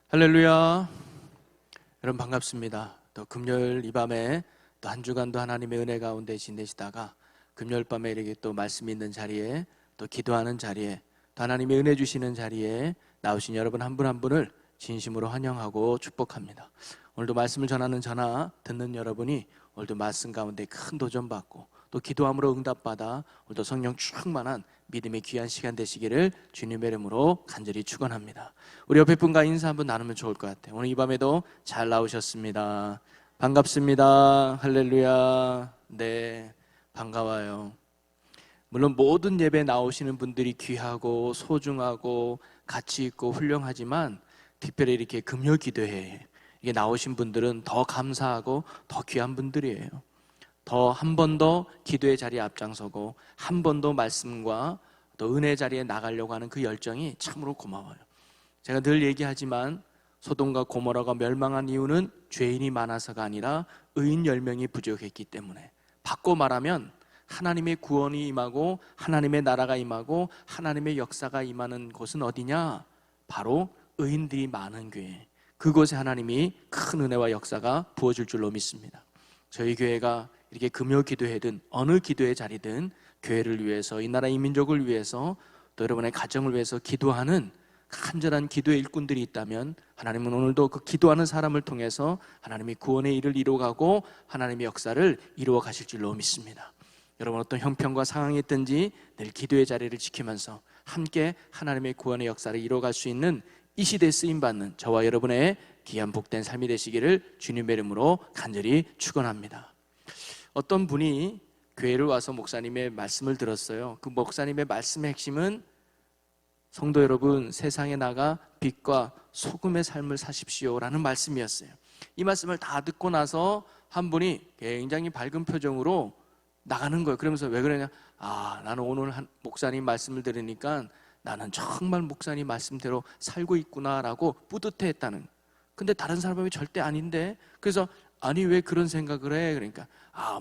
할렐루야. 여러분 반갑습니다. 또 금요일 이 밤에 또 한 주간도 하나님의 은혜 가운데 지내시다가 금요일 밤에 이렇게 또 말씀 있는 자리에 또 기도하는 자리에 또 하나님의 은혜 주시는 자리에 나오신 여러분 한 분 한 분을 진심으로 환영하고 축복합니다. 오늘도 말씀을 전하는 저나 듣는 여러분이 오늘도 말씀 가운데 큰 도전 받고 또 기도함으로 응답받아 오늘도 성령 충만한 믿음의 귀한 시간 되시기를 주님의 이름으로 간절히 축원합니다. 우리 옆에 분과 인사 한번 나누면 좋을 것 같아요. 오늘 이 밤에도 잘 나오셨습니다. 반갑습니다. 할렐루야. 네, 반가워요. 물론 모든 예배 나오시는 분들이 귀하고 소중하고 가치 있고 훌륭하지만 특별히 이렇게 금요 기도회에 이게 나오신 분들은 더 감사하고 더 귀한 분들이에요. 더 한 번 더 기도의 자리에 앞장서고 한 번 더 말씀과 또 은혜 자리에 나가려고 하는 그 열정이 참으로 고마워요. 제가 늘 얘기하지만 소돔과 고모라가 멸망한 이유는 죄인이 많아서가 아니라 의인 10명이 부족했기 때문에, 바꿔 말하면 하나님의 구원이 임하고 하나님의 나라가 임하고 하나님의 역사가 임하는 곳은 어디냐? 바로 의인들이 많은 교회, 그곳에 하나님이 큰 은혜와 역사가 부어질 줄로 믿습니다. 저희 교회가 이렇게 금요 기도회든 어느 기도의 자리든 교회를 위해서, 이 나라 이 민족을 위해서, 또 여러분의 가정을 위해서 기도하는 간절한 기도의 일꾼들이 있다면 하나님은 오늘도 그 기도하는 사람을 통해서 하나님이 구원의 일을 이루어가고 하나님의 역사를 이루어 가실 줄로 믿습니다. 여러분 어떤 형편과 상황이 있든지 늘 기도의 자리를 지키면서 함께 하나님의 구원의 역사를 이루어갈 수 있는 이 시대에 쓰임받는 저와 여러분의 귀한 복된 삶이 되시기를 주님의 이름으로 간절히 축원합니다. 어떤 분이 교회를 와서 목사님의 말씀을 들었어요. 그 목사님의 말씀의 핵심은 성도 여러분, 세상에 나가 빛과 소금의 삶을 사십시오 라는 말씀이었어요. 이 말씀을 다 듣고 나서 한 분이 굉장히 밝은 표정으로 나가는 거예요. 그러면서 왜 그러냐? 나는 오늘 목사님 말씀을 들으니까 나는 정말 목사님 말씀대로 살고 있구나 라고 뿌듯해했다는. 근데 다른 사람은 절대 아닌데, 그래서 아니 왜 그런 생각을 해? 그러니까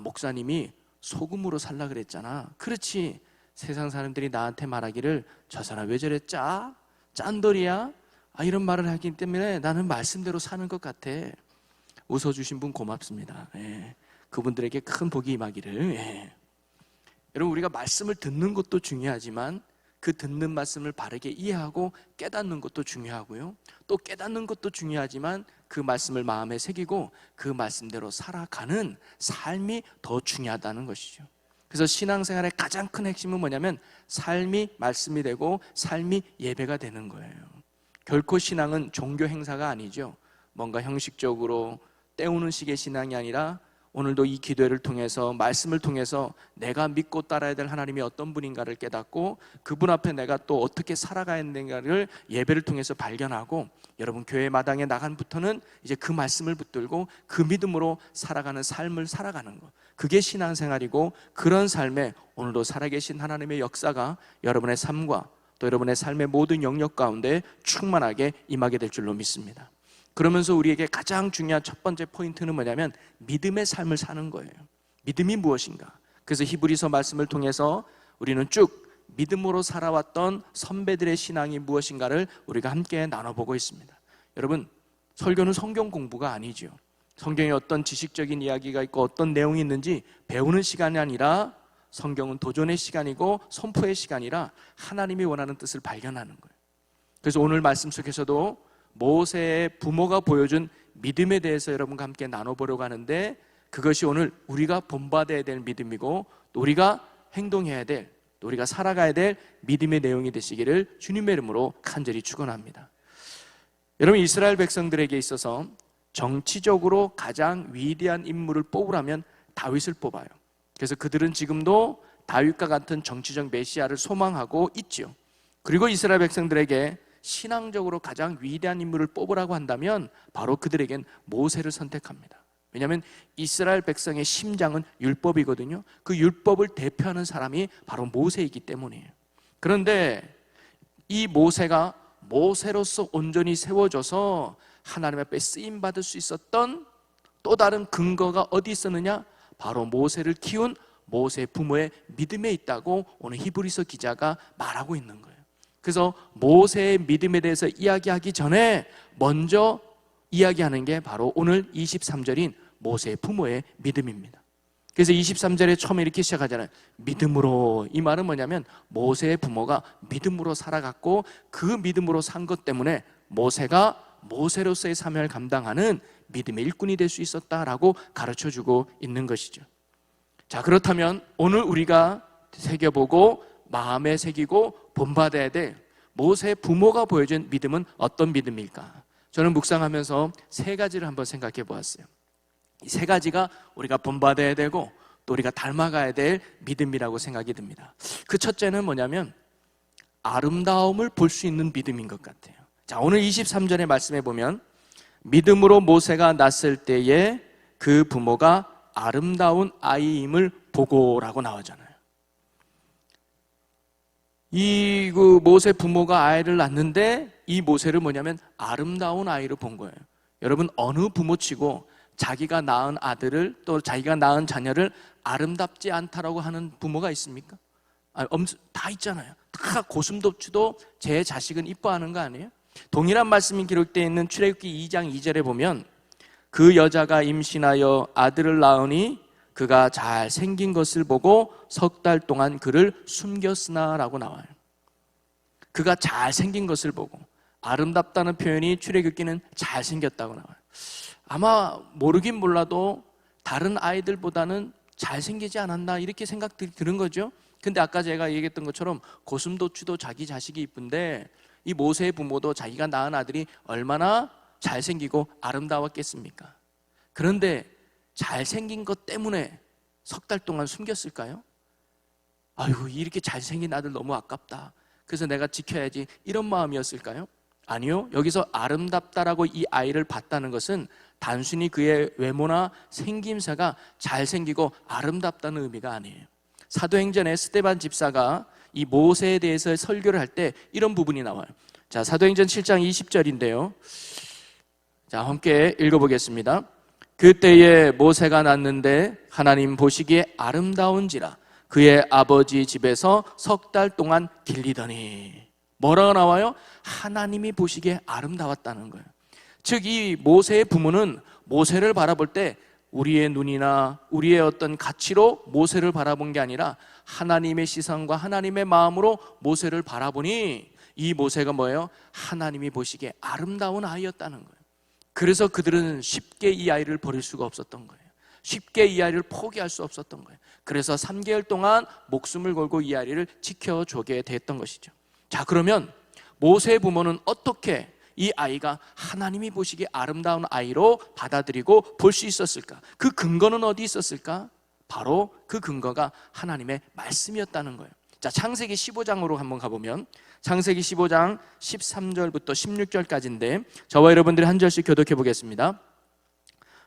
목사님이 소금으로 살라 그랬잖아. 그렇지, 세상 사람들이 나한테 말하기를 저 사람 왜 저래 짠돌이야? 이런 말을 하기 때문에 나는 말씀대로 사는 것 같아. 웃어주신 분 고맙습니다. 그분들에게 큰 복이 임하기를. 여러분, 우리가 말씀을 듣는 것도 중요하지만 그 듣는 말씀을 바르게 이해하고 깨닫는 것도 중요하고요, 또 깨닫는 것도 중요하지만 그 말씀을 마음에 새기고 그 말씀대로 살아가는 삶이 더 중요하다는 것이죠. 그래서 신앙생활의 가장 큰 핵심은 뭐냐면 삶이 말씀이 되고 삶이 예배가 되는 거예요. 결코 신앙은 종교 행사가 아니죠. 뭔가 형식적으로 때우는 식의 신앙이 아니라 오늘도 이 기도회를 통해서, 말씀을 통해서 내가 믿고 따라야 될 하나님이 어떤 분인가를 깨닫고 그분 앞에 내가 또 어떻게 살아가야 되는가를 예배를 통해서 발견하고, 여러분 교회 마당에 나간부터는 이제 그 말씀을 붙들고 그 믿음으로 살아가는 삶을 살아가는 것, 그게 신앙생활이고, 그런 삶에 오늘도 살아계신 하나님의 역사가 여러분의 삶과 또 여러분의 삶의 모든 영역 가운데 충만하게 임하게 될 줄로 믿습니다. 그러면서 우리에게 가장 중요한 첫 번째 포인트는 뭐냐면 믿음의 삶을 사는 거예요. 믿음이 무엇인가? 그래서 히브리서 말씀을 통해서 우리는 쭉 믿음으로 살아왔던 선배들의 신앙이 무엇인가를 우리가 함께 나눠보고 있습니다. 여러분, 설교는 성경 공부가 아니죠. 성경에 어떤 지식적인 이야기가 있고 어떤 내용이 있는지 배우는 시간이 아니라, 성경은 도전의 시간이고 선포의 시간이라 하나님이 원하는 뜻을 발견하는 거예요. 그래서 오늘 말씀 속에서도 모세의 부모가 보여준 믿음에 대해서 여러분과 함께 나눠보려고 하는데, 그것이 오늘 우리가 본받아야 될 믿음이고 또 우리가 행동해야 될, 또 우리가 살아가야 될 믿음의 내용이 되시기를 주님의 이름으로 간절히 축원합니다. 여러분, 이스라엘 백성들에게 있어서 정치적으로 가장 위대한 인물을 뽑으라면 다윗을 뽑아요. 그래서 그들은 지금도 다윗과 같은 정치적 메시아를 소망하고 있죠. 그리고 이스라엘 백성들에게 신앙적으로 가장 위대한 인물을 뽑으라고 한다면 바로 그들에겐 모세를 선택합니다. 왜냐하면 이스라엘 백성의 심장은 율법이거든요. 그 율법을 대표하는 사람이 바로 모세이기 때문이에요. 그런데 이 모세가 모세로서 온전히 세워져서 하나님 앞에 쓰임받을 수 있었던 또 다른 근거가 어디 있었느냐? 바로 모세를 키운 모세 부모의 믿음에 있다고 오늘 히브리서 기자가 말하고 있는 거예요. 그래서 모세의 믿음에 대해서 이야기하기 전에 먼저 이야기하는 게 바로 오늘 23절인 모세의 부모의 믿음입니다. 그래서 23절에 처음에 이렇게 시작하잖아요. 믿음으로. 이 말은 뭐냐면 모세의 부모가 믿음으로 살아갔고 그 믿음으로 산 것 때문에 모세가 모세로서의 사명을 감당하는 믿음의 일꾼이 될 수 있었다라고 가르쳐주고 있는 것이죠. 자, 그렇다면 오늘 우리가 새겨보고 마음에 새기고 본받아야 될 모세의 부모가 보여준 믿음은 어떤 믿음일까? 저는 묵상하면서 세 가지를 한번 생각해 보았어요. 이 세 가지가 우리가 본받아야 되고 또 우리가 닮아가야 될 믿음이라고 생각이 듭니다. 그 첫째는 뭐냐면 아름다움을 볼 수 있는 믿음인 것 같아요. 자, 오늘 23절의 말씀에 보면 믿음으로 모세가 낳았을 때에 그 부모가 아름다운 아이임을 보고라고 나오잖아요. 이 모세 부모가 아이를 낳는데 이 모세를 뭐냐면 아름다운 아이를 본 거예요. 여러분, 어느 부모치고 자기가 낳은 아들을 또 자기가 낳은 자녀를 아름답지 않다라고 하는 부모가 있습니까? 다 있잖아요. 다 고슴도치도 제 자식은 이뻐하는 거 아니에요? 동일한 말씀이 기록되어 있는 출애굽기 2장 2절에 보면 그 여자가 임신하여 아들을 낳으니 그가 잘생긴 것을 보고 석 달 동안 그를 숨겼으나라고 나와요. 그가 잘생긴 것을 보고, 아름답다는 표현이 출애굽기는 잘생겼다고 나와요. 아마 모르긴 몰라도 다른 아이들보다는 잘생기지 않았나 이렇게 생각들이 드는 거죠. 근데 아까 제가 얘기했던 것처럼 고슴도치도 자기 자식이 이쁜데 이 모세의 부모도 자기가 낳은 아들이 얼마나 잘생기고 아름다웠겠습니까? 그런데 잘생긴 것 때문에 석 달 동안 숨겼을까요? 아이고, 이렇게 잘생긴 아들 너무 아깝다, 그래서 내가 지켜야지, 이런 마음이었을까요? 아니요. 여기서 아름답다라고 이 아이를 봤다는 것은 단순히 그의 외모나 생김새가 잘생기고 아름답다는 의미가 아니에요. 사도행전에 스데반 집사가 이 모세에 대해서 설교를 할 때 이런 부분이 나와요. 자, 사도행전 7장 20절인데요. 자, 함께 읽어보겠습니다. 그때에 모세가 낳는데 하나님 보시기에 아름다운지라 그의 아버지 집에서 석 달 동안 길리더니. 뭐라고 나와요? 하나님이 보시기에 아름다웠다는 거예요. 즉, 이 모세의 부모는 모세를 바라볼 때 우리의 눈이나 우리의 어떤 가치로 모세를 바라본 게 아니라 하나님의 시선과 하나님의 마음으로 모세를 바라보니 이 모세가 뭐예요? 하나님이 보시기에 아름다운 아이였다는 거예요. 그래서 그들은 쉽게 이 아이를 버릴 수가 없었던 거예요. 쉽게 이 아이를 포기할 수 없었던 거예요. 그래서 3개월 동안 목숨을 걸고 이 아이를 지켜주게 됐던 것이죠. 자, 그러면 모세의 부모는 어떻게 이 아이가 하나님이 보시기에 아름다운 아이로 받아들이고 볼 수 있었을까? 그 근거는 어디 있었을까? 바로 그 근거가 하나님의 말씀이었다는 거예요. 자, 창세기 15장으로 한번 가보면 창세기 15장 13절부터 16절까지인데 저와 여러분들이 한 절씩 교독해 보겠습니다.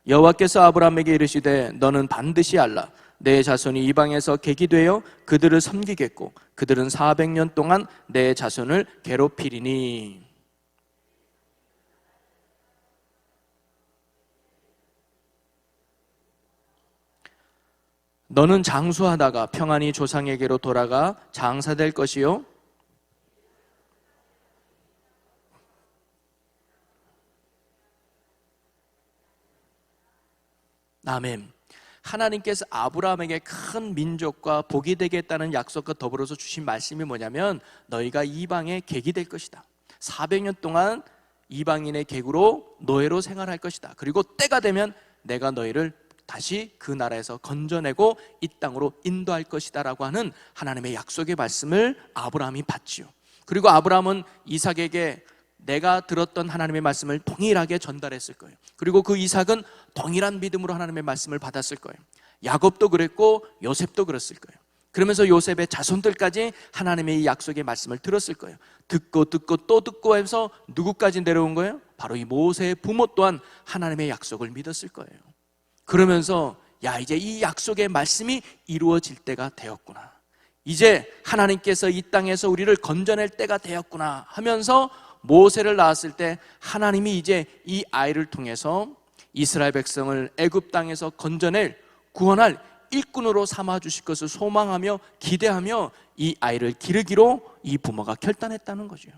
여호와께서 아브라함에게 이르시되 너는 반드시 알라. 내 자손이 이방에서 객이 되어 그들을 섬기겠고 그들은 400년 동안 내 자손을 괴롭히리니. 너는 장수하다가 평안히 조상에게로 돌아가 장사될 것이요 아멘. 하나님께서 아브라함에게 큰 민족과 복이 되겠다는 약속과 더불어서 주신 말씀이 뭐냐면 너희가 이방의 객이 될 것이다. 400년 동안 이방인의 객으로 노예로 생활할 것이다. 그리고 때가 되면 내가 너희를 다시 그 나라에서 건져내고 이 땅으로 인도할 것이다 라고 하는 하나님의 약속의 말씀을 아브라함이 받지요. 그리고 아브라함은 이삭에게 내가 들었던 하나님의 말씀을 동일하게 전달했을 거예요. 그리고 그 이삭은 동일한 믿음으로 하나님의 말씀을 받았을 거예요. 야곱도 그랬고 요셉도 그랬을 거예요. 그러면서 요셉의 자손들까지 하나님의 이 약속의 말씀을 들었을 거예요. 듣고 또 듣고 해서 누구까지 내려온 거예요? 바로 이 모세의 부모 또한 하나님의 약속을 믿었을 거예요. 그러면서 야, 이제 이 약속의 말씀이 이루어질 때가 되었구나, 이제 하나님께서 이 땅에서 우리를 건져낼 때가 되었구나 하면서 모세를 낳았을 때 하나님이 이제 이 아이를 통해서 이스라엘 백성을 애굽 땅에서 건져낼 구원할 일꾼으로 삼아 주실 것을 소망하며 기대하며 이 아이를 기르기로 이 부모가 결단했다는 거죠.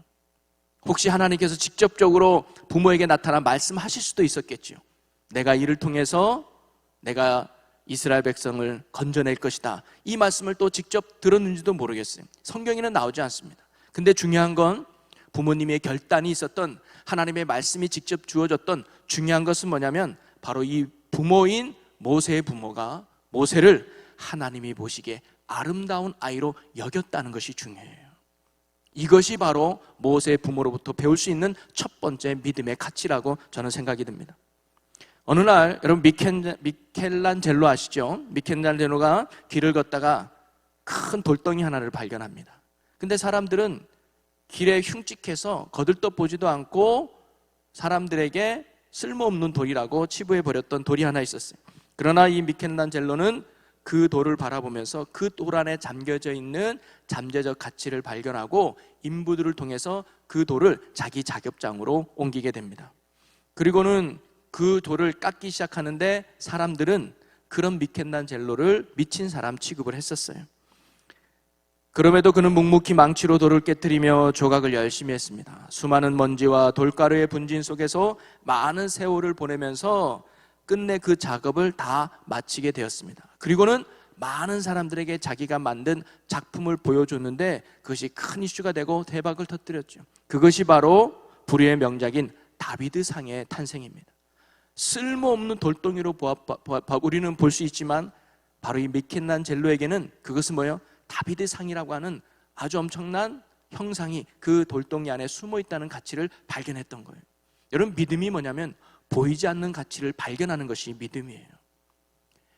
혹시 하나님께서 직접적으로 부모에게 나타나 말씀하실 수도 있었겠죠. 내가 이를 통해서 내가 이스라엘 백성을 건져낼 것이다. 이 말씀을 또 직접 들었는지도 모르겠어요. 성경에는 나오지 않습니다. 근데 중요한 건 부모님의 결단이 있었던, 하나님의 말씀이 직접 주어졌던 중요한 것은 뭐냐면 바로 이 부모인 모세의 부모가 모세를 하나님이 보시기에 아름다운 아이로 여겼다는 것이 중요해요. 이것이 바로 모세의 부모로부터 배울 수 있는 첫 번째 믿음의 가치라고 저는 생각이 듭니다. 어느 날 여러분 미켈란젤로 아시죠? 미켈란젤로가 길을 걷다가 큰 돌덩이 하나를 발견합니다. 근데 사람들은 길에 흉측해서 거들떠보지도 않고 사람들에게 쓸모없는 돌이라고 치부해버렸던 돌이 하나 있었어요. 그러나 이 미켈란젤로는 그 돌을 바라보면서 그 돌 안에 잠겨져 있는 잠재적 가치를 발견하고 인부들을 통해서 그 돌을 자기 작업장으로 옮기게 됩니다. 그리고는 그 돌을 깎기 시작하는데 사람들은 그런 미켈란젤로를 미친 사람 취급을 했었어요. 그럼에도 그는 묵묵히 망치로 돌을 깨뜨리며 조각을 열심히 했습니다. 수많은 먼지와 돌가루의 분진 속에서 많은 세월을 보내면서 끝내 그 작업을 다 마치게 되었습니다. 그리고는 많은 사람들에게 자기가 만든 작품을 보여줬는데 그것이 큰 이슈가 되고 대박을 터뜨렸죠. 그것이 바로 불후의 명작인 다비드상의 탄생입니다. 쓸모없는 돌덩이로 우리는 볼 수 있지만 바로 이 미켈란젤로에게는 그것은 뭐예요? 다비드상이라고 하는 아주 엄청난 형상이 그 돌덩이 안에 숨어 있다는 가치를 발견했던 거예요. 여러분, 믿음이 뭐냐면 보이지 않는 가치를 발견하는 것이 믿음이에요.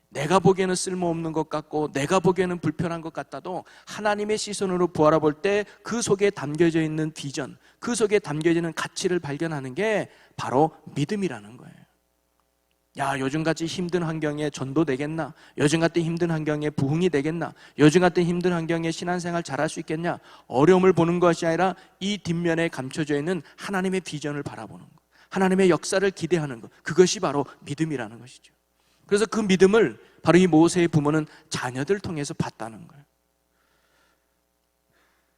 내가 보기에는 쓸모없는 것 같고 내가 보기에는 불편한 것 같아도 하나님의 시선으로 바라볼 때 그 속에 담겨져 있는 비전, 그 속에 담겨져 있는 가치를 발견하는 게 바로 믿음이라는 거예요. 야, 요즘같이 힘든 환경에 전도 되겠나? 요즘 같은 힘든 환경에 부흥이 되겠나? 요즘 같은 힘든 환경에 신앙생활 잘할 수 있겠냐? 어려움을 보는 것이 아니라 이 뒷면에 감춰져 있는 하나님의 비전을 바라보는 것, 하나님의 역사를 기대하는 것, 그것이 바로 믿음이라는 것이죠. 그래서 그 믿음을 바로 이 모세의 부모는 자녀들 통해서 봤다는 거예요.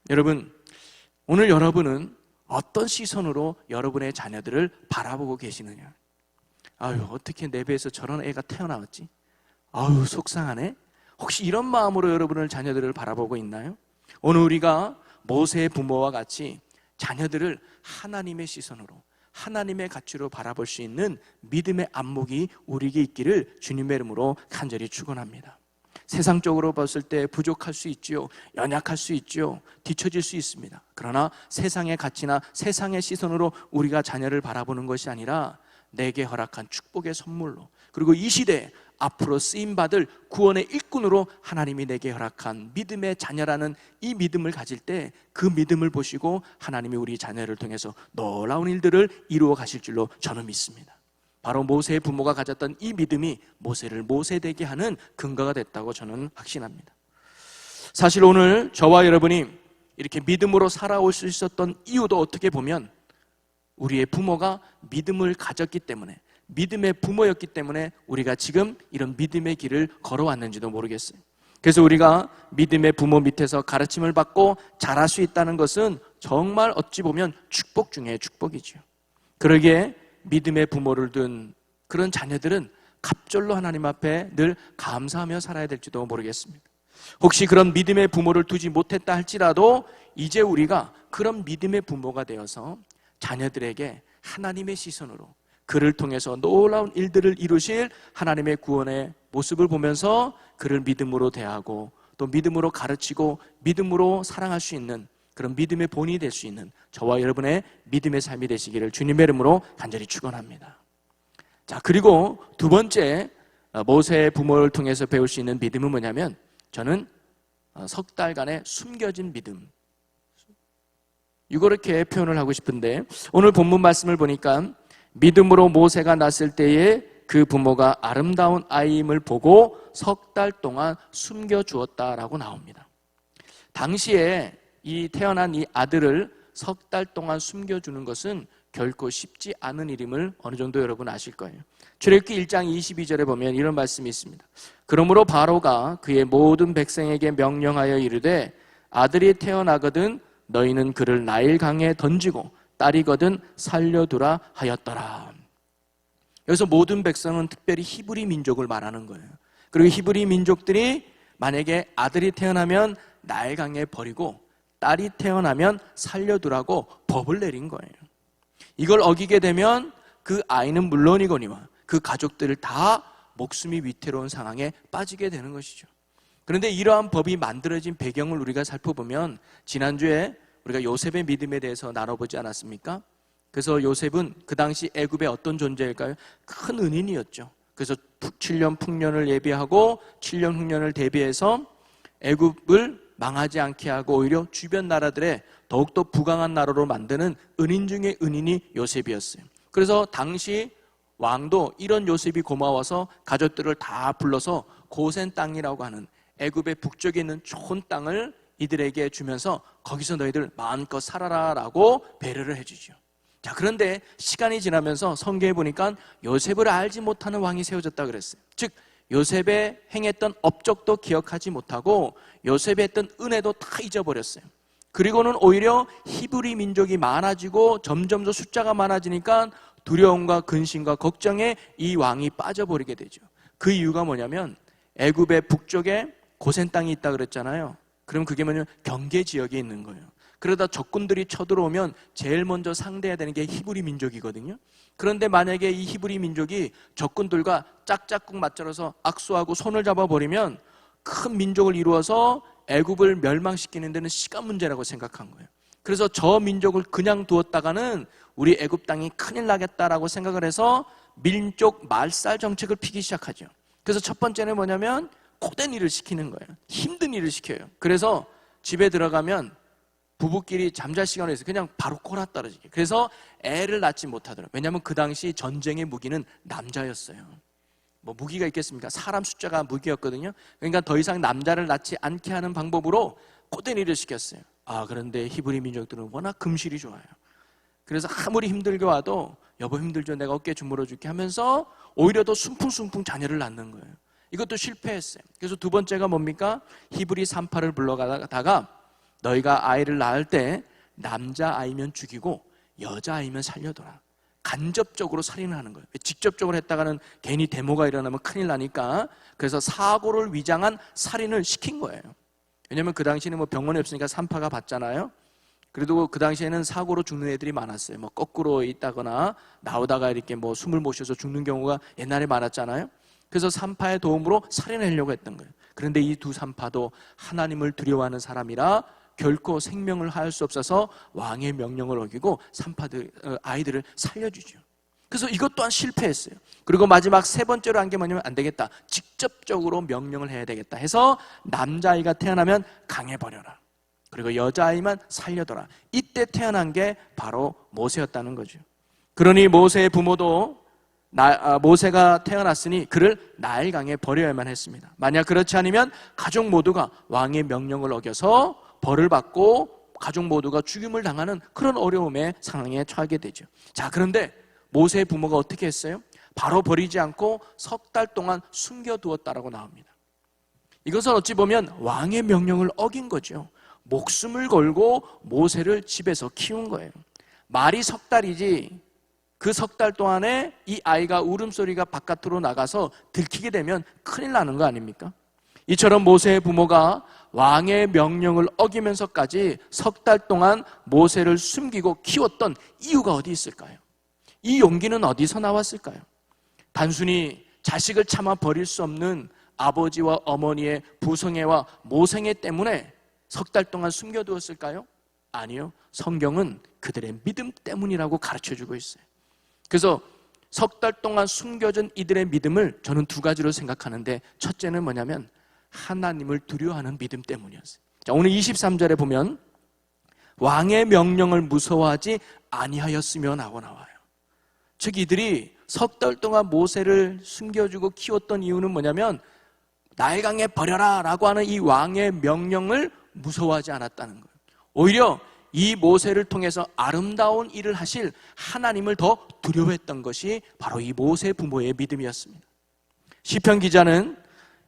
여러분, 오늘 여러분은 어떤 시선으로 여러분의 자녀들을 바라보고 계시느냐? 아유, 어떻게 내 배에서 저런 애가 태어나왔지? 아유, 속상하네. 혹시 이런 마음으로 여러분의 자녀들을 바라보고 있나요? 오늘 우리가 모세의 부모와 같이 자녀들을 하나님의 시선으로, 하나님의 가치로 바라볼 수 있는 믿음의 안목이 우리에게 있기를 주님의 이름으로 간절히 축원합니다. 세상적으로 봤을 때 부족할 수 있지요, 연약할 수 있지요, 뒤처질 수 있습니다. 그러나 세상의 가치나 세상의 시선으로 우리가 자녀를 바라보는 것이 아니라 내게 허락한 축복의 선물로, 그리고 이 시대에 앞으로 쓰임받을 구원의 일꾼으로 하나님이 내게 허락한 믿음의 자녀라는 이 믿음을 가질 때 그 믿음을 보시고 하나님이 우리 자녀를 통해서 놀라운 일들을 이루어 가실 줄로 저는 믿습니다. 바로 모세의 부모가 가졌던 이 믿음이 모세를 모세되게 하는 근거가 됐다고 저는 확신합니다. 사실 오늘 저와 여러분이 이렇게 믿음으로 살아올 수 있었던 이유도 어떻게 보면 우리의 부모가 믿음을 가졌기 때문에, 믿음의 부모였기 때문에 우리가 지금 이런 믿음의 길을 걸어왔는지도 모르겠어요. 그래서 우리가 믿음의 부모 밑에서 가르침을 받고 자랄 수 있다는 것은 정말 어찌 보면 축복 중에 축복이죠. 그러기에 믿음의 부모를 둔 그런 자녀들은 갑절로 하나님 앞에 늘 감사하며 살아야 될지도 모르겠습니다. 혹시 그런 믿음의 부모를 두지 못했다 할지라도 이제 우리가 그런 믿음의 부모가 되어서 자녀들에게 하나님의 시선으로 그를 통해서 놀라운 일들을 이루실 하나님의 구원의 모습을 보면서 그를 믿음으로 대하고 또 믿음으로 가르치고 믿음으로 사랑할 수 있는 그런 믿음의 본이 될 수 있는 저와 여러분의 믿음의 삶이 되시기를 주님의 이름으로 간절히 축원합니다. 자, 그리고 두 번째 모세의 부모를 통해서 배울 수 있는 믿음은 뭐냐면 저는 석 달간의 숨겨진 믿음, 이렇게 표현을 하고 싶은데 오늘 본문 말씀을 보니까 믿음으로 모세가 낳았을 때에 그 부모가 아름다운 아이임을 보고 석 달 동안 숨겨주었다라고 나옵니다. 당시에 이 태어난 이 아들을 석 달 동안 숨겨주는 것은 결코 쉽지 않은 일임을 어느 정도 여러분 아실 거예요. 출애굽기 1장 22절에 보면 이런 말씀이 있습니다. 그러므로 바로가 그의 모든 백성에게 명령하여 이르되 아들이 태어나거든 너희는 그를 나일 강에 던지고 딸이거든 살려두라 하였더라. 여기서 모든 백성은 특별히 히브리 민족을 말하는 거예요. 그리고 히브리 민족들이 만약에 아들이 태어나면 나일 강에 버리고 딸이 태어나면 살려두라고 법을 내린 거예요. 이걸 어기게 되면 그 아이는 물론이거니와 그 가족들을 다 목숨이 위태로운 상황에 빠지게 되는 것이죠. 그런데 이러한 법이 만들어진 배경을 우리가 살펴보면 지난주에 우리가 요셉의 믿음에 대해서 나눠보지 않았습니까? 그래서 요셉은 그 당시 애굽의 어떤 존재일까요? 큰 은인이었죠. 그래서 7년 풍년을 예비하고 7년 흉년을 대비해서 애굽을 망하지 않게 하고 오히려 주변 나라들의 더욱더 부강한 나라로 만드는 은인 중에 은인이 요셉이었어요. 그래서 당시 왕도 이런 요셉이 고마워서 가족들을 다 불러서 고센 땅이라고 하는 애굽의 북쪽에 있는 좋은 땅을 이들에게 주면서 거기서 너희들 마음껏 살아라 라고 배려를 해주죠. 자, 그런데 시간이 지나면서 성경에 보니까 요셉을 알지 못하는 왕이 세워졌다 그랬어요. 즉 요셉의 행했던 업적도 기억하지 못하고 요셉이 했던 은혜도 다 잊어버렸어요. 그리고는 오히려 히브리 민족이 많아지고 점점 더 숫자가 많아지니까 두려움과 근심과 걱정에 이 왕이 빠져버리게 되죠. 그 이유가 뭐냐면 애굽의 북쪽에 고센 땅이 있다 그랬잖아요. 그럼 그게 뭐냐면 경계 지역에 있는 거예요. 그러다 적군들이 쳐들어오면 제일 먼저 상대해야 되는 게 히브리 민족이거든요. 그런데 만약에 이 히브리 민족이 적군들과 짝짝꿍 맞잡아서 악수하고 손을 잡아버리면 큰 민족을 이루어서 애굽을 멸망시키는 데는 시간 문제라고 생각한 거예요. 그래서 저 민족을 그냥 두었다가는 우리 애굽 땅이 큰일 나겠다라고 생각을 해서 민족 말살 정책을 피기 시작하죠. 그래서 첫 번째는 뭐냐면 고된 일을 시키는 거예요. 힘든 일을 시켜요. 그래서 집에 들어가면 부부끼리 잠잘 시간이 있어요. 그냥 바로 꼬라 떨어지게. 그래서 애를 낳지 못하더라고요. 왜냐하면 그 당시 전쟁의 무기는 남자였어요. 뭐 무기가 있겠습니까? 사람 숫자가 무기였거든요. 그러니까 더 이상 남자를 낳지 않게 하는 방법으로 고된 일을 시켰어요. 그런데 히브리 민족들은 워낙 금실이 좋아요. 그래서 아무리 힘들게 와도 여보 힘들죠, 내가 어깨 주물러 줄게 하면서 오히려 더 숨풍숨풍 자녀를 낳는 거예요. 이것도 실패했어요. 그래서 두 번째가 뭡니까? 히브리 산파를 불러가다가 너희가 아이를 낳을 때 남자아이면 죽이고 여자아이면 살려둬라. 간접적으로 살인을 하는 거예요. 직접적으로 했다가는 괜히 데모가 일어나면 큰일 나니까. 그래서 사고를 위장한 살인을 시킨 거예요. 왜냐면 그 당시에는 뭐 병원에 없으니까 산파가 봤잖아요. 그래도 그 당시에는 사고로 죽는 애들이 많았어요. 뭐 거꾸로 있다거나 나오다가 이렇게 뭐 숨을 못 쉬어서 죽는 경우가 옛날에 많았잖아요. 그래서 산파의 도움으로 살인하려고 했던 거예요. 그런데 이 두 산파도 하나님을 두려워하는 사람이라 결코 생명을 할 수 없어서 왕의 명령을 어기고 아이들을 살려주죠. 그래서 이것 또한 실패했어요. 그리고 마지막 세 번째로 한 게 뭐냐면 안 되겠다. 직접적으로 명령을 해야 되겠다 해서 남자아이가 태어나면 강해버려라. 그리고 여자아이만 살려둬라. 이때 태어난 게 바로 모세였다는 거죠. 그러니 모세의 부모도 모세가 태어났으니 그를 나일강에 버려야만 했습니다. 만약 그렇지 않으면 가족 모두가 왕의 명령을 어겨서 벌을 받고 가족 모두가 죽임을 당하는 그런 어려움의 상황에 처하게 되죠. 자, 그런데 모세의 부모가 어떻게 했어요? 바로 버리지 않고 석 달 동안 숨겨두었다라고 나옵니다. 이것은 어찌 보면 왕의 명령을 어긴 거죠. 목숨을 걸고 모세를 집에서 키운 거예요. 말이 석 달이지 그 석 달 동안에 이 아이가 울음소리가 바깥으로 나가서 들키게 되면 큰일 나는 거 아닙니까? 이처럼 모세의 부모가 왕의 명령을 어기면서까지 석 달 동안 모세를 숨기고 키웠던 이유가 어디 있을까요? 이 용기는 어디서 나왔을까요? 단순히 자식을 참아 버릴 수 없는 아버지와 어머니의 부성애와 모생애 때문에 석 달 동안 숨겨두었을까요? 아니요. 성경은 그들의 믿음 때문이라고 가르쳐주고 있어요. 그래서 석 달 동안 숨겨진 이들의 믿음을 저는 두 가지로 생각하는데, 첫째는 뭐냐면 하나님을 두려워하는 믿음 때문이었어요. 자, 오늘 23절에 보면 왕의 명령을 무서워하지 아니하였으면 하고 나와요. 즉 이들이 석 달 동안 모세를 숨겨주고 키웠던 이유는 뭐냐면 나일강에 버려라 라고 하는 이 왕의 명령을 무서워하지 않았다는 거예요. 오히려 이 모세를 통해서 아름다운 일을 하실 하나님을 더 두려워했던 것이 바로 이 모세 부모의 믿음이었습니다. 시편 기자는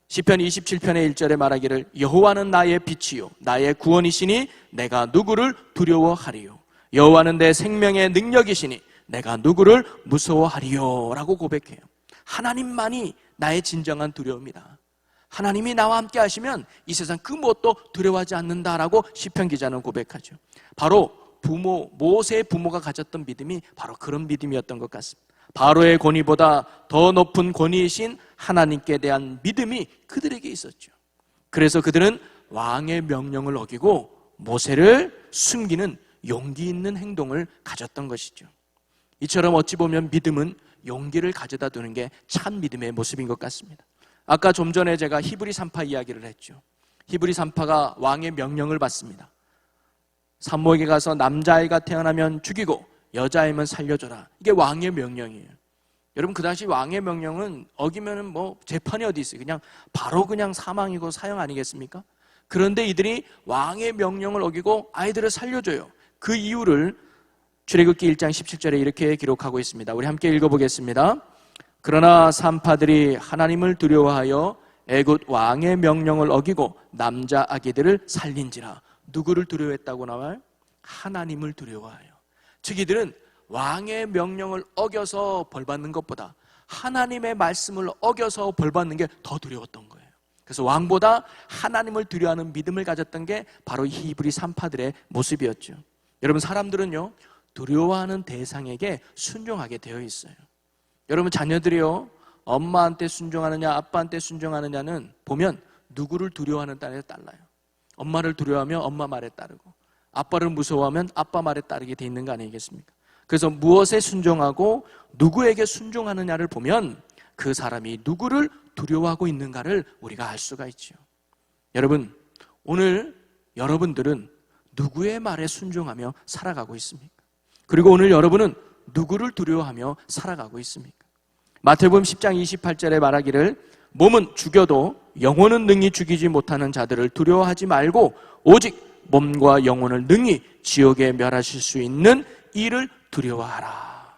시편 27편의 1절에 말하기를 여호와는 나의 빛이요 나의 구원이시니 내가 누구를 두려워하리요. 여호와는 내 생명의 능력이시니 내가 누구를 무서워하리요 라고 고백해요. 하나님만이 나의 진정한 두려움이다. 하나님이 나와 함께 하시면 이 세상 그 무엇도 두려워하지 않는다라고 시편 기자는 고백하죠. 바로 모세의 부모가 가졌던 믿음이 바로 그런 믿음이었던 것 같습니다. 바로의 권위보다 더 높은 권위이신 하나님께 대한 믿음이 그들에게 있었죠. 그래서 그들은 왕의 명령을 어기고 모세를 숨기는 용기 있는 행동을 가졌던 것이죠. 이처럼 어찌 보면 믿음은 용기를 가져다 두는 게 참 믿음의 모습인 것 같습니다. 아까 좀 전에 제가 히브리 산파 이야기를 했죠. 히브리 산파가 왕의 명령을 받습니다. 산모에게 가서 남자아이가 태어나면 죽이고 여자아이면 살려줘라. 이게 왕의 명령이에요. 여러분, 그 당시 왕의 명령은 어기면은 뭐 재판이 어디 있어요. 그냥 바로 그냥 사망이고 사형 아니겠습니까? 그런데 이들이 왕의 명령을 어기고 아이들을 살려줘요. 그 이유를 출애굽기 1장 17절에 이렇게 기록하고 있습니다. 우리 함께 읽어보겠습니다. 그러나 산파들이 하나님을 두려워하여 애굽 왕의 명령을 어기고 남자 아기들을 살린지라. 누구를 두려워했다고 나와요? 하나님을 두려워하여. 즉 이들은 왕의 명령을 어겨서 벌받는 것보다 하나님의 말씀을 어겨서 벌받는 게 더 두려웠던 거예요. 그래서 왕보다 하나님을 두려워하는 믿음을 가졌던 게 바로 이 히브리 산파들의 모습이었죠. 여러분, 사람들은요 두려워하는 대상에게 순종하게 되어 있어요. 여러분, 자녀들이요 엄마한테 순종하느냐 아빠한테 순종하느냐는 보면 누구를 두려워하는 따라 달라요. 엄마를 두려워하면 엄마 말에 따르고 아빠를 무서워하면 아빠 말에 따르게 돼 있는 거 아니겠습니까? 그래서 무엇에 순종하고 누구에게 순종하느냐를 보면 그 사람이 누구를 두려워하고 있는가를 우리가 알 수가 있죠. 여러분, 오늘 여러분들은 누구의 말에 순종하며 살아가고 있습니까? 그리고 오늘 여러분은 누구를 두려워하며 살아가고 있습니까? 마태복음 10장 28절에 말하기를 몸은 죽여도 영혼은 능히 죽이지 못하는 자들을 두려워하지 말고 오직 몸과 영혼을 능히 지옥에 멸하실 수 있는 이를 두려워하라.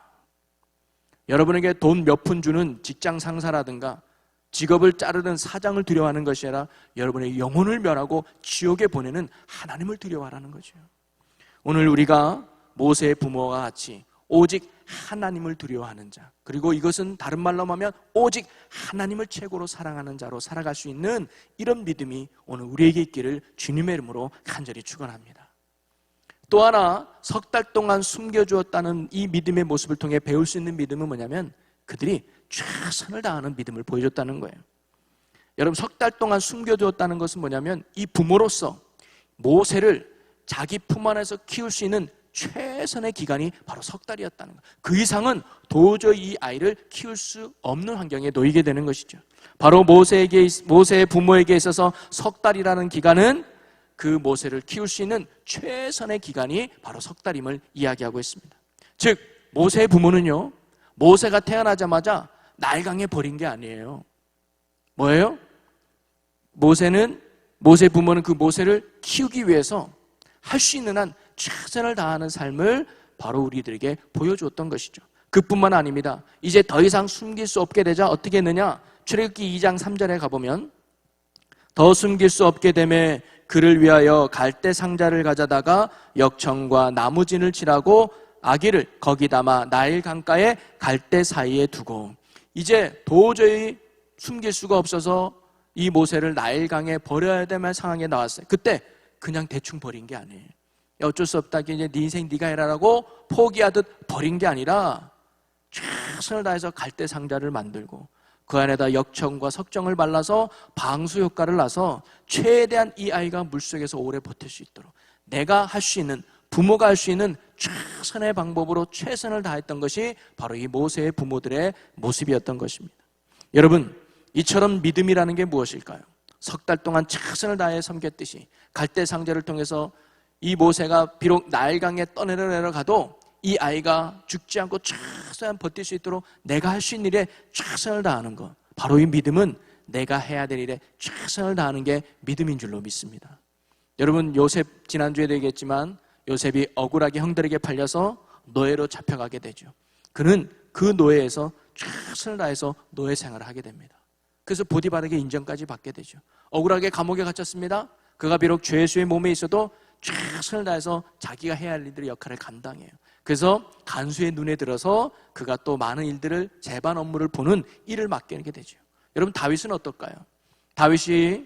여러분에게 돈 몇 푼 주는 직장 상사라든가 직업을 자르는 사장을 두려워하는 것이 아니라 여러분의 영혼을 멸하고 지옥에 보내는 하나님을 두려워하라는 거죠. 오늘 우리가 모세의 부모와 같이 오직 하나님을 두려워하는 자, 그리고 이것은 다른 말로 하면 오직 하나님을 최고로 사랑하는 자로 살아갈 수 있는 이런 믿음이 오늘 우리에게 있기를 주님의 이름으로 간절히 축원합니다. 또 하나, 석 달 동안 숨겨주었다는 이 믿음의 모습을 통해 배울 수 있는 믿음은 뭐냐면 그들이 최선을 다하는 믿음을 보여줬다는 거예요. 여러분, 석 달 동안 숨겨두었다는 것은 뭐냐면 이 부모로서 모세를 자기 품 안에서 키울 수 있는 최선의 기간이 바로 석 달이었다는 거예요. 그 이상은 도저히 이 아이를 키울 수 없는 환경에 놓이게 되는 것이죠. 바로 모세의 부모에게 있어서 석 달이라는 기간은 그 모세를 키울 수 있는 최선의 기간이 바로 석 달임을 이야기하고 있습니다. 즉 모세의 부모는요, 모세가 태어나자마자 날강에 버린 게 아니에요. 뭐예요? 모세의 부모는 그 모세를 키우기 위해서 할 수 있는 한 최선을 다하는 삶을 바로 우리들에게 보여주었던 것이죠. 그뿐만 아닙니다. 이제 더 이상 숨길 수 없게 되자 어떻게 했느냐? 출애굽기 2장 3절에 가보면 더 숨길 수 없게 되매 그를 위하여 갈대 상자를 가져다가 역청과 나무진을 칠하고 아기를 거기 담아 나일 강가에 갈대 사이에 두고, 이제 도저히 숨길 수가 없어서 이 모세를 나일강에 버려야 될 상황에 나왔어요. 그때 그냥 대충 버린 게 아니에요. 어쩔 수 없다, 이제 네 인생 네가 해라라고 포기하듯 버린 게 아니라 최선을 다해서 갈대 상자를 만들고 그 안에다 역청과 석정을 발라서 방수 효과를 놔서 최대한 이 아이가 물속에서 오래 버틸 수 있도록 내가 할 수 있는, 부모가 할 수 있는 최선의 방법으로 최선을 다했던 것이 바로 이 모세의 부모들의 모습이었던 것입니다. 여러분, 이처럼 믿음이라는 게 무엇일까요? 석 달 동안 최선을 다해 섬겼듯이 갈대 상자를 통해서 이 모세가 비록 나일강에 떠내려가도 이 아이가 죽지 않고 최소한 버틸 수 있도록 내가 할 수 있는 일에 최선을 다하는 것, 바로 이 믿음은 내가 해야 될 일에 최선을 다하는 게 믿음인 줄로 믿습니다. 여러분, 요셉 지난주에도 얘기했지만 요셉이 억울하게 형들에게 팔려서 노예로 잡혀가게 되죠. 그는 그 노예에서 최선을 다해서 노예 생활을 하게 됩니다. 그래서 보디발에게 인정까지 받게 되죠. 억울하게 감옥에 갇혔습니다. 그가 비록 죄수의 몸에 있어도 최선을 다해서 자기가 해야 할 일들의 역할을 감당해요. 그래서 간수의 눈에 들어서 그가 또 많은 일들을 재반 업무를 보는 일을 맡게 되죠. 여러분, 다윗은 어떨까요? 다윗이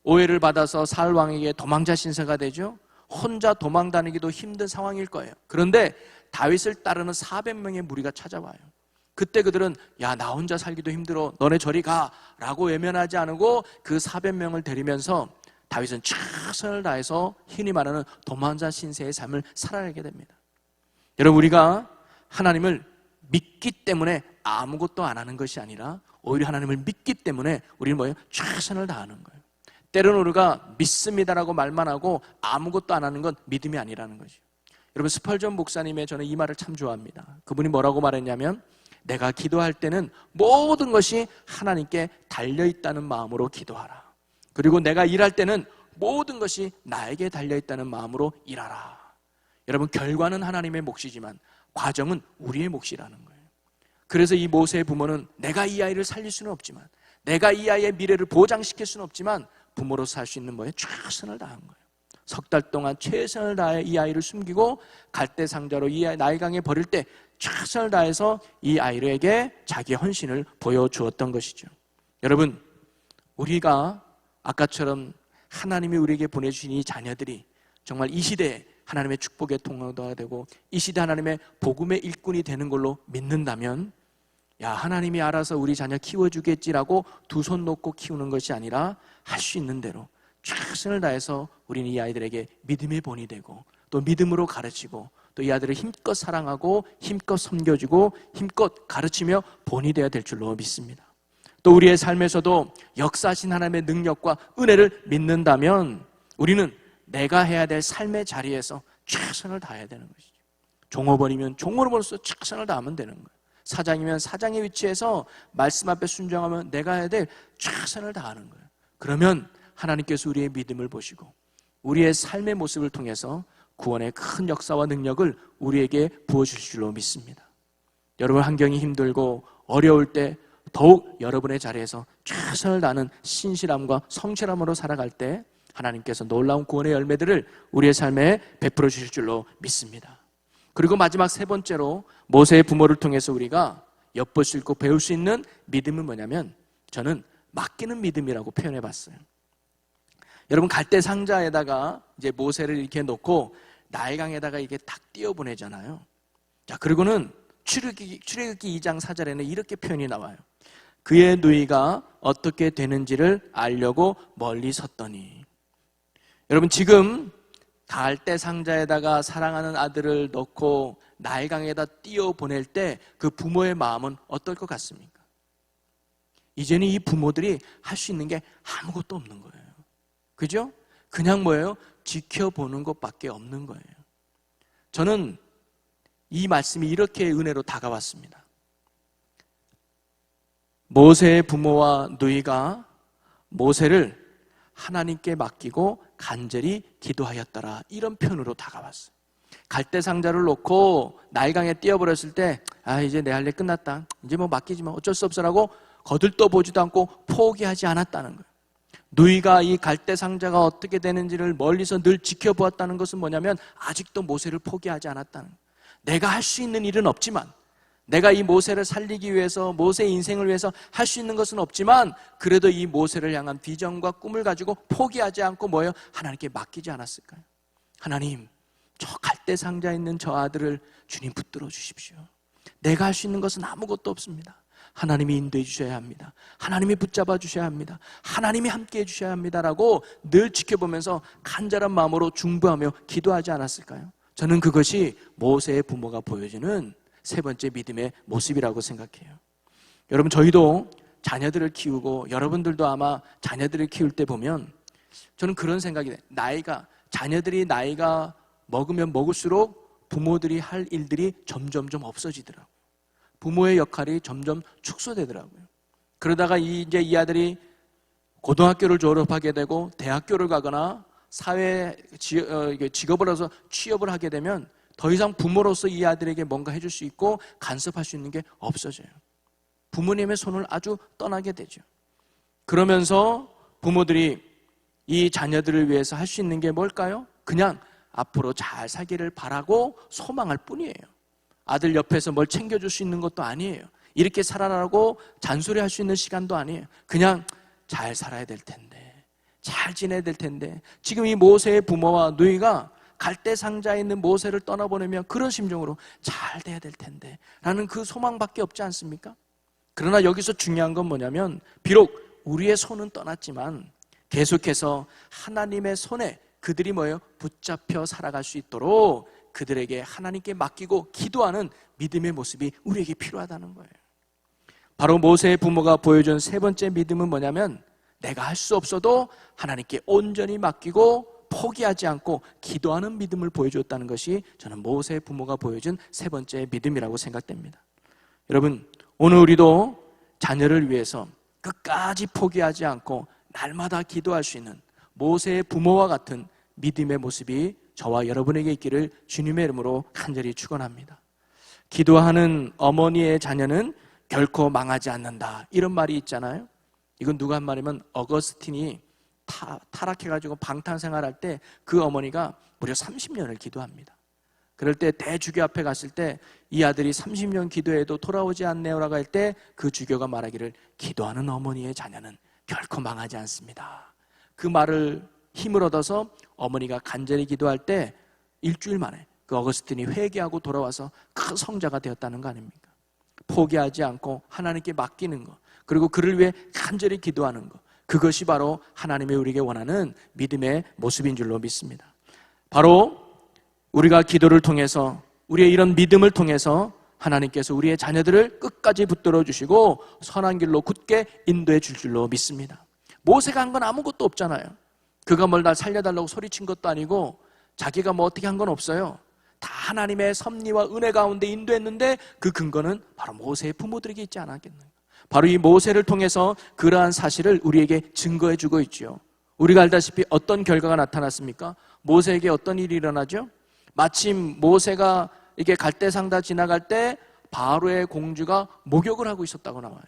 오해를 받아서 사울 왕에게 도망자 신세가 되죠. 혼자 도망 다니기도 힘든 상황일 거예요. 그런데 다윗을 따르는 400명의 무리가 찾아와요. 그때 그들은 야, 나 혼자 살기도 힘들어, 너네 저리 가 라고 외면하지 않고 그 400명을 데리면서 다윗은 최선을 다해서 흔히 말하는 도망자 신세의 삶을 살아가게 됩니다. 여러분, 우리가 하나님을 믿기 때문에 아무것도 안 하는 것이 아니라 오히려 하나님을 믿기 때문에 우리는 뭐예요? 최선을 다하는 거예요. 때로는 우리가 믿습니다라고 말만 하고 아무것도 안 하는 건 믿음이 아니라는 거죠. 여러분, 스펄전 목사님의 저는 이 말을 참 좋아합니다. 그분이 뭐라고 말했냐면, 내가 기도할 때는 모든 것이 하나님께 달려있다는 마음으로 기도하라. 그리고 내가 일할 때는 모든 것이 나에게 달려있다는 마음으로 일하라. 여러분, 결과는 하나님의 몫이지만 과정은 우리의 몫이라는 거예요. 그래서 이 모세의 부모는 내가 이 아이를 살릴 수는 없지만, 내가 이 아이의 미래를 보장시킬 수는 없지만 부모로서 할 수 있는 뭐예요? 최선을 다한 거예요. 석 달 동안 최선을 다해 이 아이를 숨기고 갈대 상자로 이 아이 나일강에 버릴 때 최선을 다해서 이 아이에게 자기의 헌신을 보여주었던 것이죠. 여러분, 우리가 아까처럼 하나님이 우리에게 보내주신 이 자녀들이 정말 이 시대에 하나님의 축복의 통로가 되고 이 시대 하나님의 복음의 일꾼이 되는 걸로 믿는다면, 야, 하나님이 알아서 우리 자녀 키워주겠지라고 두 손 놓고 키우는 것이 아니라 할 수 있는 대로 최선을 다해서 우리는 이 아이들에게 믿음의 본이 되고 또 믿음으로 가르치고 또 이 아이들을 힘껏 사랑하고 힘껏 섬겨주고 힘껏 가르치며 본이 되어야 될 줄로 믿습니다. 또 우리의 삶에서도 역사하신 하나님의 능력과 은혜를 믿는다면 우리는 내가 해야 될 삶의 자리에서 최선을 다해야 되는 것이죠. 종업원이면 종업원으로서 최선을 다하면 되는 거예요. 사장이면 사장의 위치에서 말씀 앞에 순종하면 내가 해야 될 최선을 다하는 거예요. 그러면 하나님께서 우리의 믿음을 보시고 우리의 삶의 모습을 통해서 구원의 큰 역사와 능력을 우리에게 부어주실 줄로 믿습니다. 여러분, 환경이 힘들고 어려울 때 더욱 여러분의 자리에서 최선을 다하는 신실함과 성실함으로 살아갈 때 하나님께서 놀라운 구원의 열매들을 우리의 삶에 베풀어 주실 줄로 믿습니다. 그리고 마지막 세 번째로 모세의 부모를 통해서 우리가 엿볼 수 있고 배울 수 있는 믿음은 뭐냐면, 저는 맡기는 믿음이라고 표현해 봤어요. 여러분, 갈대 상자에다가 이제 모세를 이렇게 놓고 나일강에다가 이렇게 딱 띄워 보내잖아요. 자, 그리고는 출애굽기 2장 4절에는 이렇게 표현이 나와요. 그의 누이가 어떻게 되는지를 알려고 멀리 섰더니. 여러분, 지금 갈대 상자에다가 사랑하는 아들을 넣고 나일강에다 띄워 보낼 때 그 부모의 마음은 어떨 것 같습니까? 이제는 이 부모들이 할 수 있는 게 아무것도 없는 거예요. 그죠? 그냥 뭐예요? 지켜보는 것밖에 없는 거예요. 저는 이 말씀이 이렇게 은혜로 다가왔습니다. 모세의 부모와 누이가 모세를 하나님께 맡기고 간절히 기도하였더라, 이런 표현으로 다가왔어요. 갈대 상자를 놓고 나일강에 띄워버렸을 때, 아, 이제 내 할 일 끝났다, 이제 뭐 맡기지 마, 어쩔 수 없어라고 거들떠보지도 않고 포기하지 않았다는 거예요. 누이가 이 갈대 상자가 어떻게 되는지를 멀리서 늘 지켜보았다는 것은 뭐냐면, 아직도 모세를 포기하지 않았다는 거예요. 내가 할 수 있는 일은 없지만, 내가 이 모세를 살리기 위해서, 모세의 인생을 위해서 할 수 있는 것은 없지만, 그래도 이 모세를 향한 비전과 꿈을 가지고 포기하지 않고 뭐예요? 하나님께 맡기지 않았을까요? 하나님, 저 갈대 상자에 있는 저 아들을 주님 붙들어 주십시오. 내가 할 수 있는 것은 아무것도 없습니다. 하나님이 인도해 주셔야 합니다. 하나님이 붙잡아 주셔야 합니다. 하나님이 함께 해 주셔야 합니다라고 늘 지켜보면서 간절한 마음으로 중보하며 기도하지 않았을까요? 저는 그것이 모세의 부모가 보여주는 세 번째 믿음의 모습이라고 생각해요. 여러분, 저희도 자녀들을 키우고 여러분들도 아마 자녀들을 키울 때 보면 저는 그런 생각이 돼요. 자녀들이 나이가 먹으면 먹을수록 부모들이 할 일들이 점점점 없어지더라고요. 부모의 역할이 점점 축소되더라고요. 그러다가 이제 이 아들이 고등학교를 졸업하게 되고 대학교를 가거나 사회 직업을 해서 취업을 하게 되면 더 이상 부모로서 이 아들에게 뭔가 해줄 수 있고 간섭할 수 있는 게 없어져요. 부모님의 손을 아주 떠나게 되죠. 그러면서 부모들이 이 자녀들을 위해서 할 수 있는 게 뭘까요? 그냥 앞으로 잘 살기를 바라고 소망할 뿐이에요. 아들 옆에서 뭘 챙겨줄 수 있는 것도 아니에요. 이렇게 살아라고 잔소리할 수 있는 시간도 아니에요. 그냥 잘 살아야 될 텐데, 잘 지내야 될 텐데. 지금 이 모세의 부모와 누이가 갈대 상자에 있는 모세를 떠나보내면 그런 심정으로 잘 돼야 될 텐데 라는 그 소망밖에 없지 않습니까? 그러나 여기서 중요한 건 뭐냐면, 비록 우리의 손은 떠났지만 계속해서 하나님의 손에 그들이 뭐예요? 붙잡혀 살아갈 수 있도록 그들에게 하나님께 맡기고 기도하는 믿음의 모습이 우리에게 필요하다는 거예요. 바로 모세의 부모가 보여준 세 번째 믿음은 뭐냐면, 내가 할 수 없어도 하나님께 온전히 맡기고 포기하지 않고 기도하는 믿음을 보여줬다는 것이 저는 모세의 부모가 보여준 세 번째 믿음이라고 생각됩니다. 여러분, 오늘 우리도 자녀를 위해서 끝까지 포기하지 않고 날마다 기도할 수 있는 모세의 부모와 같은 믿음의 모습이 저와 여러분에게 있기를 주님의 이름으로 간절히 축원합니다. 기도하는 어머니의 자녀는 결코 망하지 않는다, 이런 말이 있잖아요. 이건 누가 한 말이면 어거스틴이 타락해가지고 방탄생활할 때 그 어머니가 무려 30년을 기도합니다. 그럴 때 대주교 앞에 갔을 때 이 아들이 30년 기도해도 돌아오지 않네요라고 할 때 그 주교가 말하기를, 기도하는 어머니의 자녀는 결코 망하지 않습니다. 그 말을 힘을 얻어서 어머니가 간절히 기도할 때 일주일 만에 그 어거스틴이 회개하고 돌아와서 큰 성자가 되었다는 거 아닙니까? 포기하지 않고 하나님께 맡기는 것, 그리고 그를 위해 간절히 기도하는 것, 그것이 바로 하나님의 우리에게 원하는 믿음의 모습인 줄로 믿습니다. 바로 우리가 기도를 통해서, 우리의 이런 믿음을 통해서 하나님께서 우리의 자녀들을 끝까지 붙들어 주시고 선한 길로 굳게 인도해 줄 줄로 믿습니다. 모세가 한 건 아무것도 없잖아요. 그가 뭘 날 살려달라고 소리친 것도 아니고 자기가 뭐 어떻게 한 건 없어요. 다 하나님의 섭리와 은혜 가운데 인도했는데 그 근거는 바로 모세의 부모들에게 있지 않았겠나요? 바로 이 모세를 통해서 그러한 사실을 우리에게 증거해 주고 있죠. 우리가 알다시피 어떤 결과가 나타났습니까? 모세에게 어떤 일이 일어나죠? 마침 모세가 이게 갈대상다 지나갈 때 바로의 공주가 목욕을 하고 있었다고 나와요.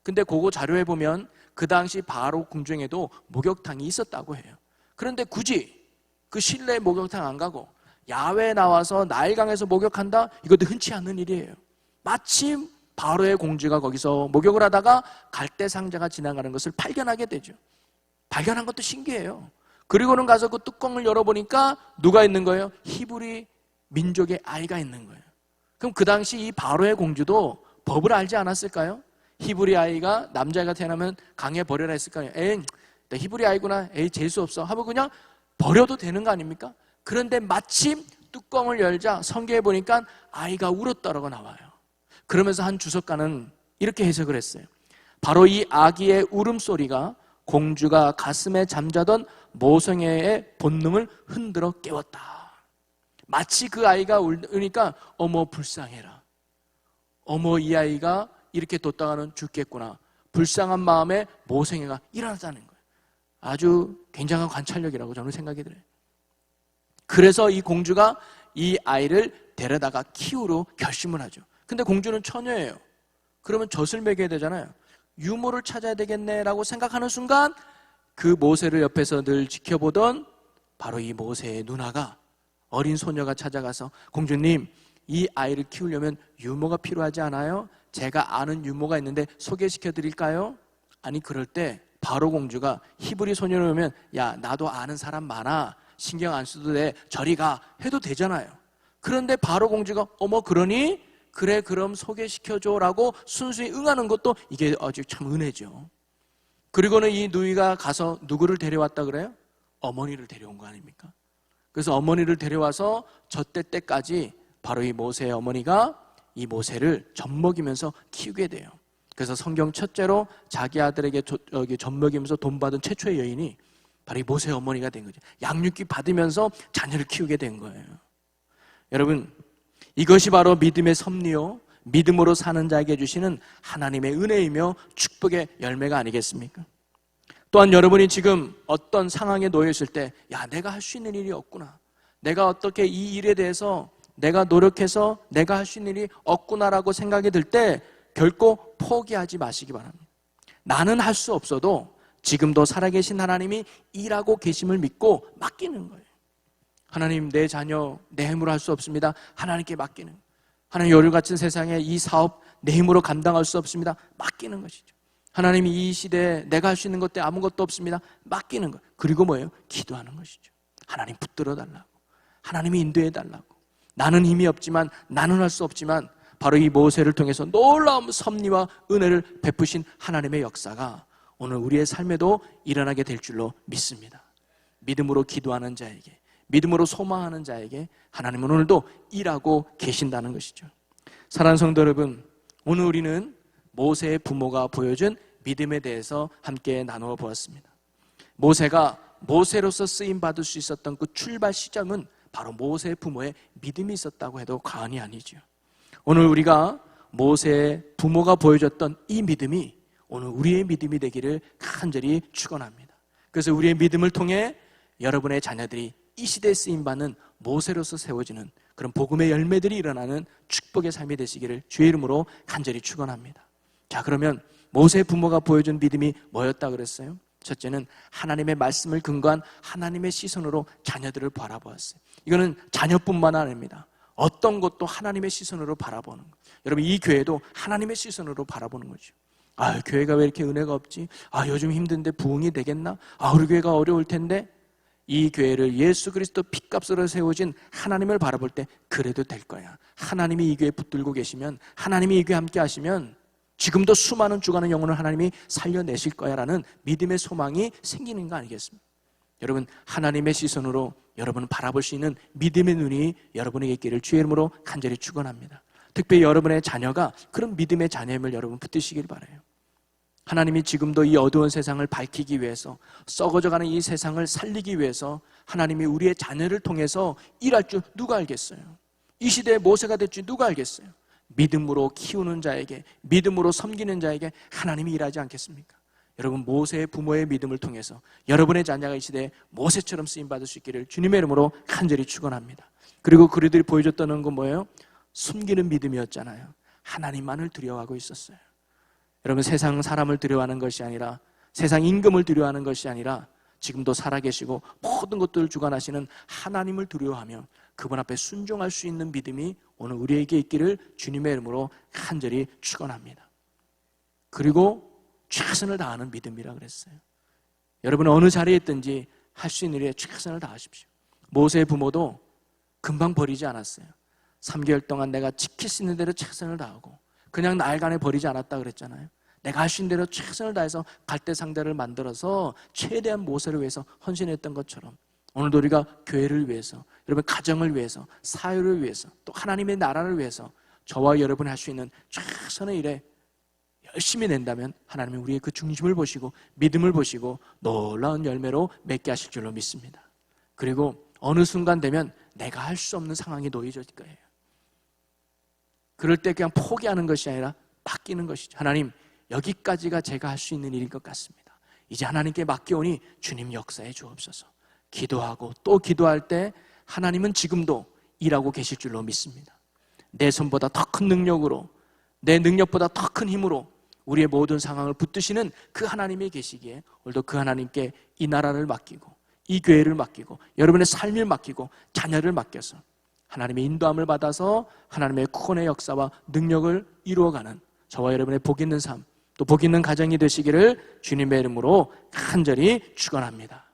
근데 그거 자료에 보면 그 당시 바로 궁중에도 목욕탕이 있었다고 해요. 그런데 굳이 그 실내 목욕탕 안 가고 야외에 나와서 나일강에서 목욕한다? 이것도 흔치 않은 일이에요. 마침 바로의 공주가 거기서 목욕을 하다가 갈대상자가 지나가는 것을 발견하게 되죠. 발견한 것도 신기해요. 그리고는 가서 그 뚜껑을 열어보니까 누가 있는 거예요? 히브리 민족의 아이가 있는 거예요. 그럼 그 당시 이 바로의 공주도 법을 알지 않았을까요? 히브리 아이가 남자가 태어나면 강에 버려라 했을까요? 에이, 나 히브리 아이구나, 에이, 재수 없어 하고 그냥 버려도 되는 거 아닙니까? 그런데 마침 뚜껑을 열자 성경에 보니까 아이가 울었다라고 나와요. 그러면서 한 주석가는 이렇게 해석을 했어요. 바로 이 아기의 울음소리가 공주가 가슴에 잠자던 모성애의 본능을 흔들어 깨웠다. 마치 그 아이가 울으니까 어머 불쌍해라, 어머 이 아이가 이렇게 뒀다가는 죽겠구나, 불쌍한 마음에 모성애가 일어났다는 거예요. 아주 굉장한 관찰력이라고 저는 생각이 들어요. 그래서 이 공주가 이 아이를 데려다가 키우러 결심을 하죠. 근데 공주는 처녀예요. 그러면 젖을 먹여야 되잖아요. 유모를 찾아야 되겠네라고 생각하는 순간 그 모세를 옆에서 늘 지켜보던 바로 이 모세의 누나가, 어린 소녀가 찾아가서 공주님, 이 아이를 키우려면 유모가 필요하지 않아요? 제가 아는 유모가 있는데 소개시켜 드릴까요? 아니, 그럴 때 바로 공주가 히브리 소녀를 오면 야, 나도 아는 사람 많아, 신경 안 써도 돼, 저리 가 해도 되잖아요. 그런데 바로 공주가 어머 그러니? 그래, 그럼 소개시켜줘라고 순수히 응하는 것도 이게 아주 참 은혜죠. 그리고는 이 누이가 가서 누구를 데려왔다 그래요? 어머니를 데려온 거 아닙니까? 그래서 어머니를 데려와서 젖대 때까지 바로 이 모세의 어머니가 이 모세를 젖먹이면서 키우게 돼요. 그래서 성경 첫째로 자기 아들에게 젖먹이면서 돈 받은 최초의 여인이 바로 이 모세의 어머니가 된 거죠. 양육비 받으면서 자녀를 키우게 된 거예요. 여러분, 이것이 바로 믿음의 섭리요, 믿음으로 사는 자에게 주시는 하나님의 은혜이며 축복의 열매가 아니겠습니까? 또한 여러분이 지금 어떤 상황에 놓여 있을 때, 야, 내가 할 수 있는 일이 없구나, 내가 어떻게 이 일에 대해서 내가 노력해서 내가 할 수 있는 일이 없구나라고 생각이 들 때 결코 포기하지 마시기 바랍니다. 나는 할 수 없어도 지금도 살아계신 하나님이 일하고 계심을 믿고 맡기는 거예요. 하나님, 내 자녀 내 힘으로 할 수 없습니다. 하나님께 맡기는 거예요. 하나님, 요즘 같은 세상에 이 사업 내 힘으로 감당할 수 없습니다. 맡기는 것이죠. 하나님이 이 시대에 내가 할 수 있는 것도 아무것도 없습니다. 맡기는 것. 그리고 뭐예요? 기도하는 것이죠. 하나님 붙들어 달라고, 하나님이 인도해 달라고. 나는 힘이 없지만, 나는 할 수 없지만 바로 이 모세를 통해서 놀라운 섭리와 은혜를 베푸신 하나님의 역사가 오늘 우리의 삶에도 일어나게 될 줄로 믿습니다. 믿음으로 기도하는 자에게, 믿음으로 소망하는 자에게 하나님은 오늘도 일하고 계신다는 것이죠. 사랑하는 성도 여러분, 오늘 우리는 모세의 부모가 보여준 믿음에 대해서 함께 나누어 보았습니다. 모세가 모세로서 쓰임받을 수 있었던 그 출발 시점은 바로 모세의 부모의 믿음이 있었다고 해도 과언이 아니죠. 오늘 우리가 모세의 부모가 보여줬던 이 믿음이 오늘 우리의 믿음이 되기를 간절히 축원합니다. 그래서 우리의 믿음을 통해 여러분의 자녀들이 이 시대에 쓰임받는 모세로서 세워지는 그런 복음의 열매들이 일어나는 축복의 삶이 되시기를 주의 이름으로 간절히 축원합니다. 자, 그러면 모세의 부모가 보여준 믿음이 뭐였다 그랬어요? 첫째는 하나님의 말씀을 근거한 하나님의 시선으로 자녀들을 바라보았어요. 이거는 자녀뿐만 아닙니다. 어떤 것도 하나님의 시선으로 바라보는 것. 여러분, 이 교회도 하나님의 시선으로 바라보는 거죠. 교회가 왜 이렇게 은혜가 없지? 요즘 힘든데 부흥이 되겠나? 우리 교회가 어려울 텐데. 이 교회를 예수 그리스도 핏값으로 세워진 하나님을 바라볼 때 그래도 될 거야. 하나님이 이 교회에 붙들고 계시면, 하나님이 이 교회에 함께 하시면 지금도 수많은 죽어가는 영혼을 하나님이 살려내실 거야 라는 믿음의 소망이 생기는 거 아니겠습니까? 여러분, 하나님의 시선으로 여러분을 바라볼 수 있는 믿음의 눈이 여러분에게 있기를 주의 이름으로 간절히 축원합니다. 특별히 여러분의 자녀가 그런 믿음의 자녀임을 여러분 붙드시길 바라요. 하나님이 지금도 이 어두운 세상을 밝히기 위해서, 썩어져가는 이 세상을 살리기 위해서 하나님이 우리의 자녀를 통해서 일할 줄 누가 알겠어요? 이 시대의 모세가 될 줄 누가 알겠어요? 믿음으로 키우는 자에게, 믿음으로 섬기는 자에게 하나님이 일하지 않겠습니까? 여러분, 모세의 부모의 믿음을 통해서 여러분의 자녀가 이 시대에 모세처럼 쓰임받을 수 있기를 주님의 이름으로 간절히 축원합니다. 그리고 그들이 보여줬다는 건 뭐예요? 숨기는 믿음이었잖아요. 하나님만을 두려워하고 있었어요. 여러분, 세상 사람을 두려워하는 것이 아니라, 세상 임금을 두려워하는 것이 아니라 지금도 살아계시고 모든 것들을 주관하시는 하나님을 두려워하며 그분 앞에 순종할 수 있는 믿음이 오늘 우리에게 있기를 주님의 이름으로 간절히 축원합니다. 그리고 최선을 다하는 믿음이라 그랬어요. 여러분, 어느 자리에 있든지 할 수 있는 일에 최선을 다하십시오. 모세의 부모도 금방 버리지 않았어요. 3개월 동안 내가 지킬 수 있는 대로 최선을 다하고 그냥 나일간에 버리지 않았다 그랬잖아요. 내가 할 수 있는 대로 최선을 다해서 갈대 상자를 만들어서 최대한 모세를 위해서 헌신했던 것처럼 오늘도 우리가 교회를 위해서, 여러분 가정을 위해서, 사회를 위해서, 또 하나님의 나라를 위해서 저와 여러분이 할 수 있는 최선의 일에 열심히 낸다면 하나님이 우리의 그 중심을 보시고 믿음을 보시고 놀라운 열매로 맺게 하실 줄로 믿습니다. 그리고 어느 순간 되면 내가 할 수 없는 상황이 놓여질 거예요. 그럴 때 그냥 포기하는 것이 아니라 맡기는 것이죠. 하나님, 여기까지가 제가 할 수 있는 일인 것 같습니다. 이제 하나님께 맡겨오니 주님 역사해 주옵소서. 기도하고 또 기도할 때 하나님은 지금도 일하고 계실 줄로 믿습니다. 내 손보다 더 큰 능력으로, 내 능력보다 더 큰 힘으로 우리의 모든 상황을 붙드시는 그 하나님이 계시기에 오늘도 그 하나님께 이 나라를 맡기고 이 교회를 맡기고 여러분의 삶을 맡기고 자녀를 맡겨서 하나님의 인도함을 받아서 하나님의 구원의 역사와 능력을 이루어가는 저와 여러분의 복 있는 삶, 또 복 있는 가정이 되시기를 주님의 이름으로 간절히 축원합니다.